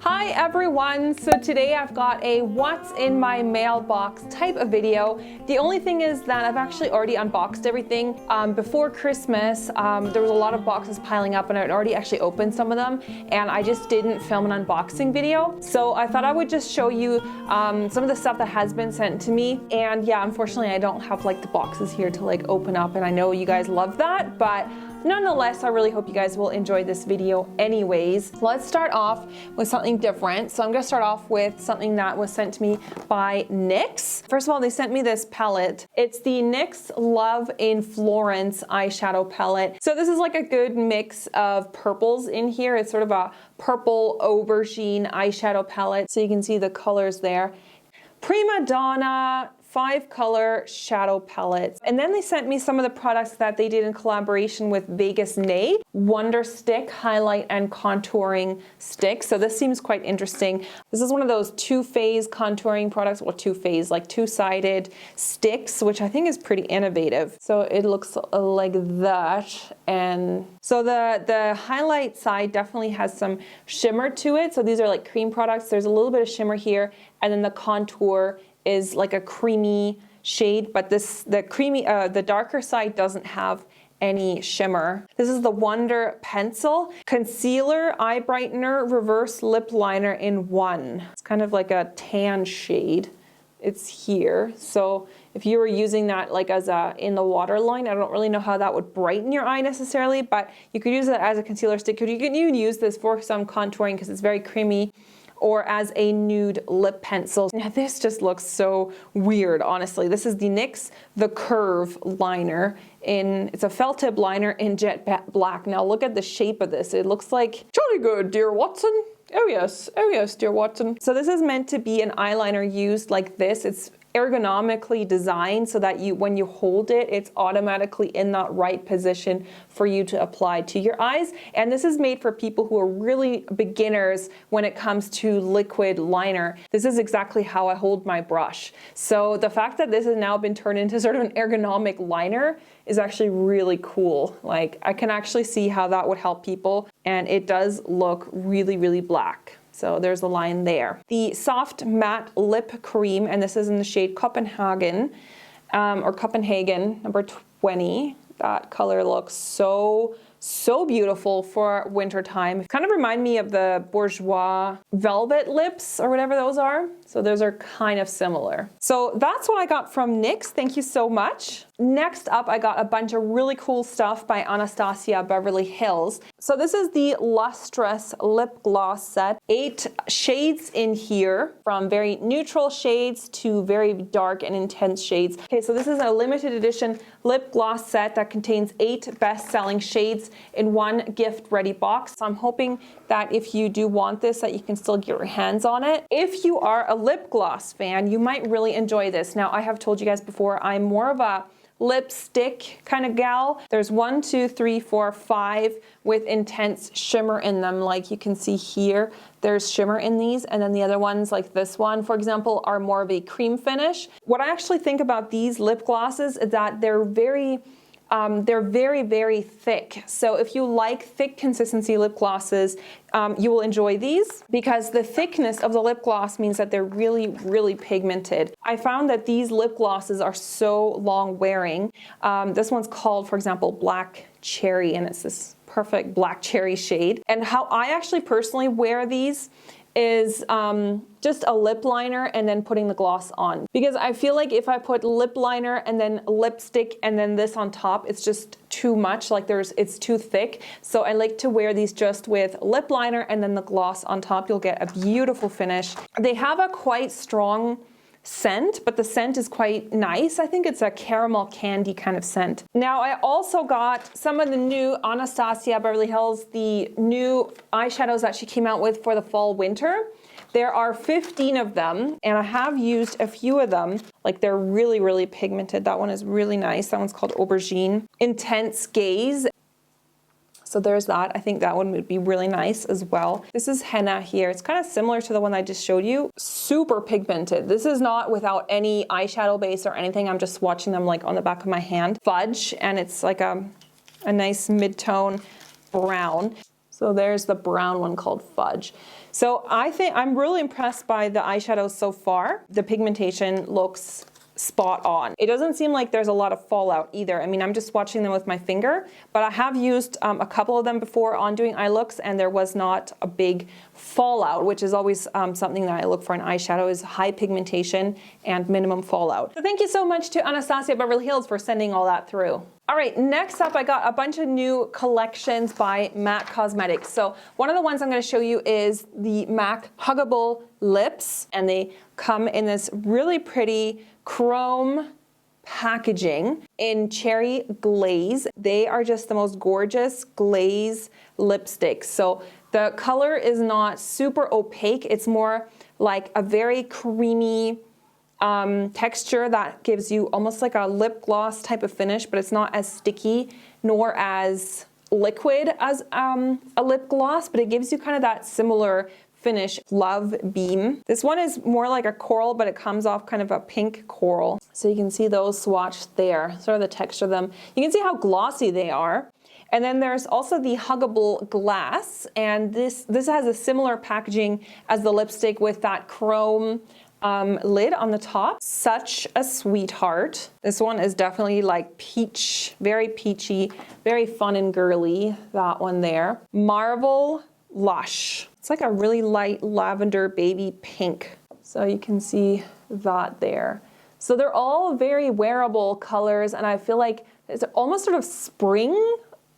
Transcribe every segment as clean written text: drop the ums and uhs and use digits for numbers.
Hi everyone! So today I've got a what's in my mailbox type of video. The only thing is that I've actually already unboxed everything. Before Christmas, there was a lot of boxes piling up and I'd already actually opened some of them and I just didn't film an unboxing video. So I thought I would just show you some of the stuff that has been sent to me. And yeah, unfortunately I don't have like the boxes here to like open up, and I know you guys love that, but nonetheless, I really hope you guys will enjoy this video anyways. Let's start off with something different. So I'm gonna start off with something that was sent to me by NYX. First of all, they sent me this palette. It's the NYX Love in Florence eyeshadow palette. So this is like a good mix of purples in here. It's sort of a purple aubergine eyeshadow palette. So you can see the colors there. Prima Donna 5-color shadow palettes. And then they sent me some of the products that they did in collaboration with Vegas Nay. Wonder Stick highlight and contouring stick. So this seems quite interesting. This is one of those two-phase contouring products, well, two-phase, like two-sided sticks, which I think is pretty innovative. So it looks like that. And so the highlight side definitely has some shimmer to it. So these are like cream products. There's a little bit of shimmer here, and then the contour is like a creamy shade, but the darker side doesn't have any shimmer. This is the Wonder Pencil Concealer, Eye Brightener, Reverse Lip Liner in one. It's kind of like a tan shade. It's here. So if you were using that like as a in the waterline, I don't really know how that would brighten your eye necessarily, but you could use it as a concealer stick. You can even use this for some contouring because it's very creamy, or as a nude lip pencil. Now this just looks so weird, honestly. This is the NYX The Curve liner it's a felt tip liner in jet black. Now look at the shape of this. It looks like jolly good, dear Watson. Oh yes, dear Watson. So this is meant to be an eyeliner used like this. It's ergonomically designed so that when you hold it, it's automatically in that right position for you to apply to your eyes. And this is made for people who are really beginners when it comes to liquid liner. This is exactly how I hold my brush. So the fact that this has now been turned into sort of an ergonomic liner is actually really cool. Like, I can actually see how that would help people, and it does look really, really black. So there's a line there. The Soft Matte Lip Cream, and this is in the shade Copenhagen, number 20. That color looks so beautiful for wintertime. It kind of remind me of the Bourjois Velvet Lips or whatever those are. So those are kind of similar. So that's what I got from NYX. Thank you so much. Next up, I got a bunch of really cool stuff by Anastasia Beverly Hills. So this is the Lustrous Lip Gloss Set. 8 shades in here, from very neutral shades to very dark and intense shades. Okay, so this is a limited edition lip gloss set that contains 8 best-selling shades in one gift-ready box. So I'm hoping that if you do want this, that you can still get your hands on it. If you are a lip gloss fan, you might really enjoy this. Now, I have told you guys before, I'm more of a lipstick kind of gal. There's 1, 2, 3, 4, 5 with intense shimmer in them. Like you can see here, there's shimmer in these, and then the other ones, like this one, for example, are more of a cream finish. What I actually think about these lip glosses is that they're very, very thick. So if you like thick consistency lip glosses, you will enjoy these, because the thickness of the lip gloss means that they're really, really pigmented. I found that these lip glosses are so long wearing. This one's called, for example, Black Cherry, and it's this perfect black cherry shade. And how I actually personally wear these is just a lip liner and then putting the gloss on, because I feel like if I put lip liner and then lipstick and then this on top, it's just too much. Like it's too thick. So I like to wear these just with lip liner and then the gloss on top. You'll get a beautiful finish. They have a quite strong scent, but the scent is quite nice. I think it's a caramel candy kind of scent. Now, I also got some of the new Anastasia Beverly Hills, the new eyeshadows that she came out with for the fall winter. There are 15 of them, and I have used a few of them. Like, they're really, really pigmented. That one is really nice. That one's called Aubergine Intense Gaze. So there's that. I think that one would be really nice as well. This is henna here. It's kind of similar to the one I just showed you. Super pigmented. This is not without any eyeshadow base or anything. I'm just swatching them like on the back of my hand. Fudge, and it's like a nice mid-tone brown. So there's the brown one called Fudge. So I think I'm really impressed by the eyeshadows so far. The pigmentation looks spot on. It doesn't seem like there's a lot of fallout either. I mean, I'm just swatching them with my finger, but I have used a couple of them before on doing eye looks, and there was not a big fallout, which is always something that I look for in eyeshadow, is high pigmentation and minimum fallout. So thank you so much to Anastasia Beverly Hills for sending all that through. All right, next up, I got a bunch of new collections by MAC Cosmetics. So one of the ones I'm going to show you is the MAC Huggable Lips, and they come in this really pretty chrome packaging in cherry glaze. They are just the most gorgeous glaze lipsticks. So the color is not super opaque. It's more like a very creamy texture that gives you almost like a lip gloss type of finish, but it's not as sticky nor as liquid as a lip gloss, but it gives you kind of that similar finish. Love Beam. This one is more like a coral, but it comes off kind of a pink coral. So you can see those swatched there, sort of the texture of them. You can see how glossy they are. And then there's also the Huggable Glass, and this has a similar packaging as the lipstick with that chrome lid on the top. Such a sweetheart. This one is definitely like peach, very peachy, very fun and girly, that one there. Marvel Lush. It's like a really light lavender baby pink. So you can see that there. So they're all very wearable colors, and I feel like it's almost sort of spring,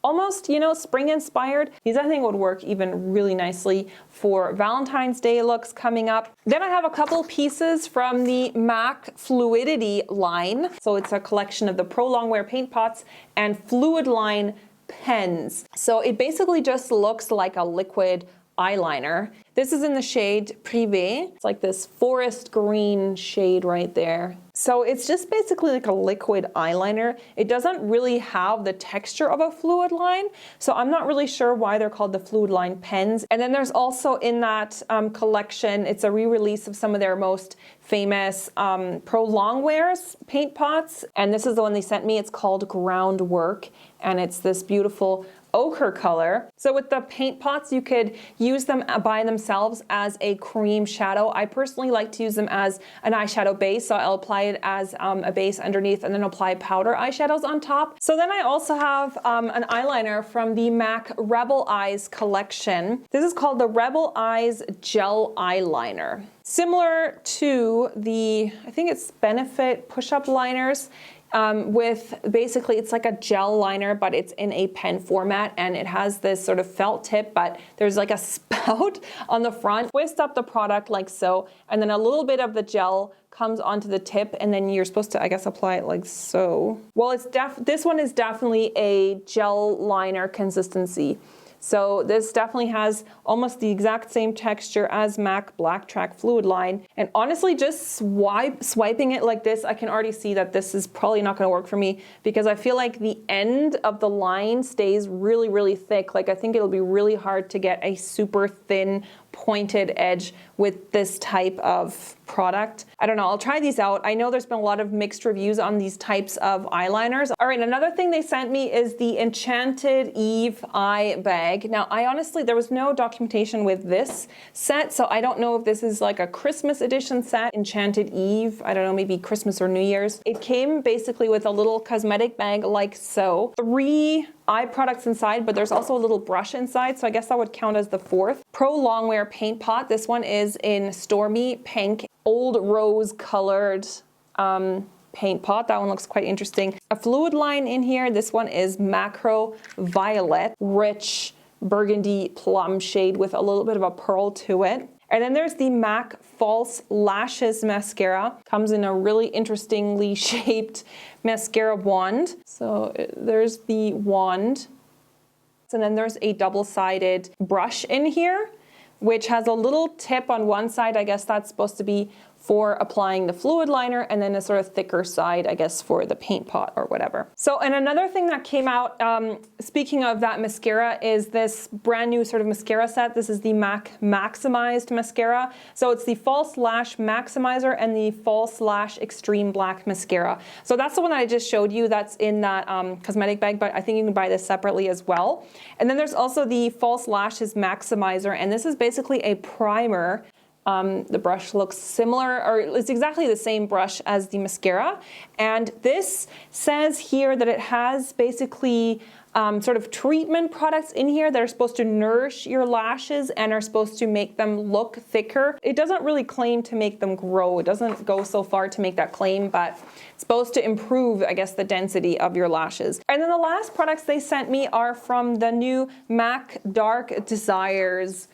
almost, you know, spring inspired. These I think would work even really nicely for Valentine's Day looks coming up. Then I have a couple pieces from the MAC Fluidity line. So it's a collection of the Pro Longwear paint pots and Fluid line pens. So it basically just looks like a liquid eyeliner. This is in the shade Privé. It's like this forest green shade right there. So it's just basically like a liquid eyeliner. It doesn't really have the texture of a fluid line, so I'm not really sure why they're called the Fluid Line pens. And then there's also in that collection, it's a re-release of some of their most famous Pro Longwear's paint pots, and this is the one they sent me. It's called Groundwork, and it's this beautiful ochre color. So with the paint pots, you could use them by themselves as a cream shadow. I personally like to use them as an eyeshadow base, so I'll apply it as a base underneath and then apply powder eyeshadows on top. So then I also have an eyeliner from the MAC Rebel Eyes collection. This is called the Rebel Eyes Gel Eyeliner. Similar to the, I think it's Benefit push-up liners, with basically it's like a gel liner, but it's in a pen format, and it has this sort of felt tip, but there's like a spout on the front. Twist up the product like so, and then a little bit of the gel comes onto the tip, and then you're supposed to, I guess, apply it like so. Well, this one is definitely a gel liner consistency. So this definitely has almost the exact same texture as MAC Black Track Fluid Line. And honestly, just swiping it like this, I can already see that this is probably not gonna work for me, because I feel like the end of the line stays really, really thick. Like I think it'll be really hard to get a super thin pointed edge with this type of product. I don't know, I'll try these out. I know there's been a lot of mixed reviews on these types of eyeliners. All right, another thing they sent me is the Enchanted Eve eye bag. Now, I honestly, there was no documentation with this set, so I don't know if this is like a Christmas edition set, Enchanted Eve, I don't know, maybe Christmas or New Year's. It came basically with a little cosmetic bag like so. 3 eye products inside, but there's also a little brush inside, so I guess that would count as the 4th. Pro Longwear paint pot. This one is in Stormy Pink, old rose colored paint pot. That one looks quite interesting. A fluid line in here. This one is Macro Violet, rich burgundy plum shade with a little bit of a pearl to it. And then there's the MAC False Lashes Mascara. Comes in a really interestingly shaped mascara wand. So there's the wand. And then there's a double-sided brush in here, which has a little tip on one side. I guess that's supposed to be for applying the fluid liner, and then a sort of thicker side, I guess, for the paint pot or whatever. So, and another thing that came out, speaking of that mascara, is this brand new sort of mascara set. This is the MAC Maximized Mascara. So it's the False Lash Maximizer and the False Lash Extreme Black Mascara. So that's the one that I just showed you. That's in that cosmetic bag, but I think you can buy this separately as well. And then there's also the False Lashes Maximizer, and this is basically a primer. The brush looks similar, or it's exactly the same brush as the mascara. And this says here that it has basically sort of treatment products in here that are supposed to nourish your lashes and are supposed to make them look thicker. It doesn't really claim to make them grow. It doesn't go so far to make that claim, but it's supposed to improve, I guess, the density of your lashes. And then the last products they sent me are from the new MAC Dark Desires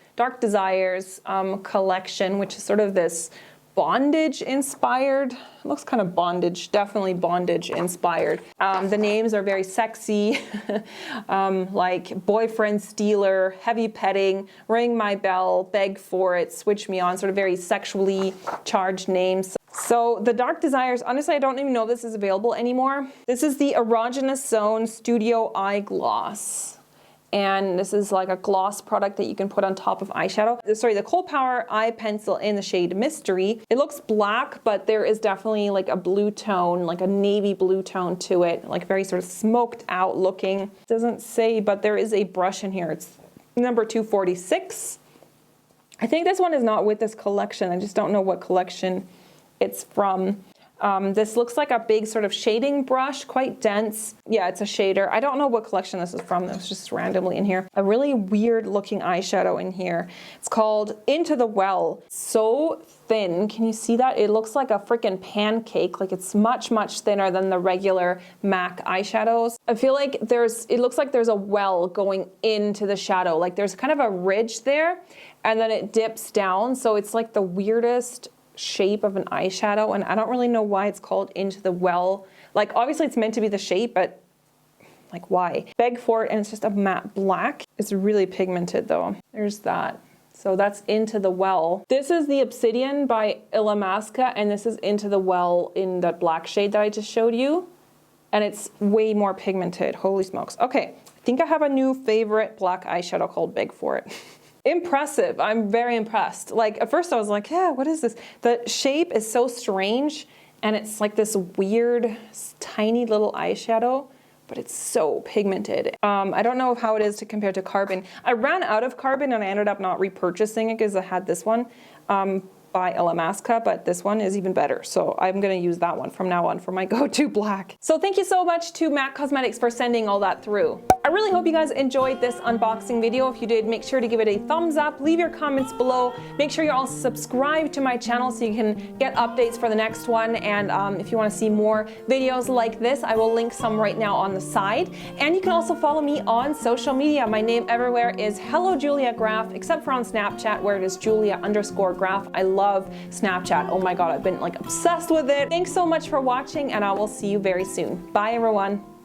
collection, which is sort of this bondage inspired. It looks kind of bondage, definitely bondage inspired. The names are very sexy, like boyfriend stealer, heavy petting, ring my bell, beg for it, switch me on, sort of very sexually charged names. So the Dark Desires, honestly, I don't even know if this is available anymore. This is the Erogenous Zone Studio Eye Gloss. And this is like a gloss product that you can put on top of eyeshadow. Sorry, the Kohl Power Eye Pencil in the shade Mystery. It looks black, but there is definitely like a blue tone, like a navy blue tone to it, like very sort of smoked out looking. It doesn't say, but there is a brush in here. It's number 246. I think this one is not with this collection. I just don't know what collection it's from. This looks like a big sort of shading brush, quite dense. Yeah, it's a shader. I don't know what collection this is from. It was just randomly in here. A really weird looking eyeshadow in here. It's called Into the Well. So thin. Can you see that? It looks like a freaking pancake. Like it's much, much thinner than the regular MAC eyeshadows. I feel like it looks like there's a well going into the shadow. Like there's kind of a ridge there and then it dips down. So it's like the weirdest shape of an eyeshadow, and I don't really know why it's called Into the Well. Like obviously it's meant to be the shape, but like why? Beg for it, and it's just a matte black. It's really pigmented though. There's that. So that's Into the Well. This is the Obsidian by Illamasqua, and this is Into the Well in that black shade that I just showed you. And it's way more pigmented. Holy smokes. Okay, I think I have a new favorite black eyeshadow called Beg for It. Impressive. I'm very impressed. Like at first I was like, yeah, what is this? The shape is so strange and it's like this weird tiny little eyeshadow, but it's so pigmented. I don't know how it is to compare to Carbon. I ran out of Carbon and I ended up not repurchasing it because I had this one by Illamasqua, but this one is even better. So I'm gonna use that one from now on for my go-to black. So thank you so much to MAC Cosmetics for sending all that through. I really hope you guys enjoyed this unboxing video. If you did, make sure to give it a thumbs up, leave your comments below. Make sure you're also subscribed to my channel so you can get updates for the next one. And if you want to see more videos like this, I will link some right now on the side. And you can also follow me on social media. My name everywhere is Hello Julia Graf, except for on Snapchat where it is Julia_Graf. I love Snapchat. Oh my God, I've been like obsessed with it. Thanks so much for watching and I will see you very soon. Bye everyone.